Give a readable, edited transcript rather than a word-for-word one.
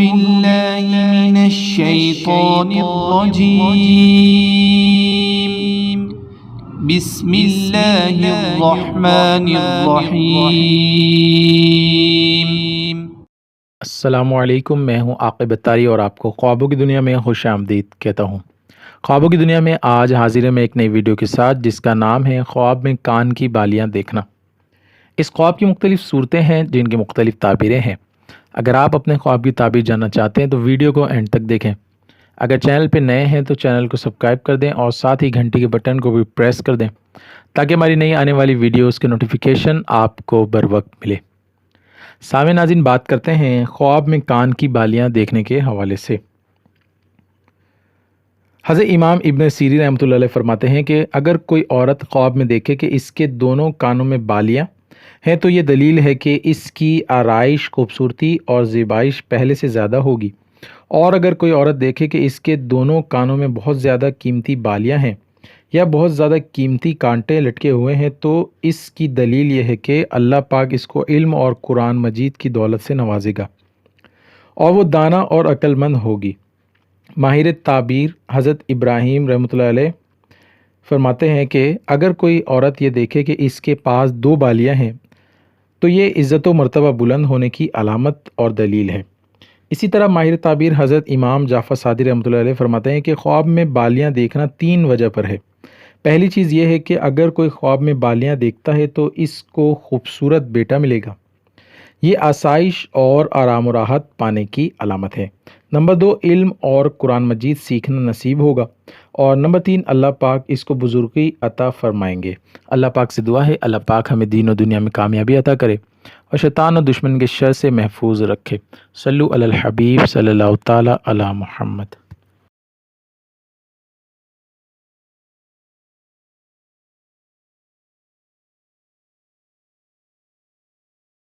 بالله من الشيطان الرجيم بسم الله الرحمن الرحيم۔ السلام علیکم، میں ہوں عاقب اتاری اور آپ کو خوابوں کی دنیا میں خوش آمدید کہتا ہوں۔ خوابوں کی دنیا میں آج حاضر ہے میں ایک نئی ویڈیو کے ساتھ جس کا نام ہے خواب میں کان کی بالیاں دیکھنا۔ اس خواب کی مختلف صورتیں ہیں جن کی مختلف تعبیریں ہیں۔ اگر آپ اپنے خواب کی تعبیر جاننا چاہتے ہیں تو ویڈیو کو اینڈ تک دیکھیں۔ اگر چینل پہ نئے ہیں تو چینل کو سبسکرائب کر دیں اور ساتھ ہی گھنٹی کے بٹن کو بھی پریس کر دیں تاکہ ہماری نئی آنے والی ویڈیوز کے نوٹیفیکیشن آپ کو بر وقت ملے۔ سامع ناظرین، بات کرتے ہیں خواب میں کان کی بالیاں دیکھنے کے حوالے سے۔ حضرت امام ابن سیرین رحمۃ اللہ علیہ فرماتے ہیں کہ اگر کوئی عورت خواب میں دیکھے کہ اس کے دونوں کانوں میں بالیاں ہیں تو یہ دلیل ہے کہ اس کی آرائش، خوبصورتی اور زیبائش پہلے سے زیادہ ہوگی، اور اگر کوئی عورت دیکھے کہ اس کے دونوں کانوں میں بہت زیادہ قیمتی بالیاں ہیں یا بہت زیادہ قیمتی کانٹے لٹکے ہوئے ہیں تو اس کی دلیل یہ ہے کہ اللہ پاک اس کو علم اور قرآن مجید کی دولت سے نوازے گا اور وہ دانا اور عقل مند ہوگی۔ ماہر تعبیر حضرت ابراہیم رحمۃ اللہ علیہ فرماتے ہیں کہ اگر کوئی عورت یہ دیکھے کہ اس کے پاس دو بالیاں ہیں تو یہ عزت و مرتبہ بلند ہونے کی علامت اور دلیل ہے۔ اسی طرح ماہر تعبیر حضرت امام جعفر صادق رحمۃ اللہ علیہ فرماتے ہیں کہ خواب میں بالیاں دیکھنا 3 وجہ پر ہے۔ پہلی چیز یہ ہے کہ اگر کوئی خواب میں بالیاں دیکھتا ہے تو اس کو خوبصورت بیٹا ملے گا، یہ آسائش اور آرام و راحت پانے کی علامت ہے۔ نمبر 2، علم اور قرآن مجید سیکھنا نصیب ہوگا، اور نمبر 3، اللہ پاک اس کو بزرگی عطا فرمائیں گے۔ اللہ پاک سے دعا ہے اللہ پاک ہمیں دین و دنیا میں کامیابی عطا کرے اور شیطان و دشمن کے شر سے محفوظ رکھے۔ صلو علی الحبیب صلی اللہ تعالی علی محمد۔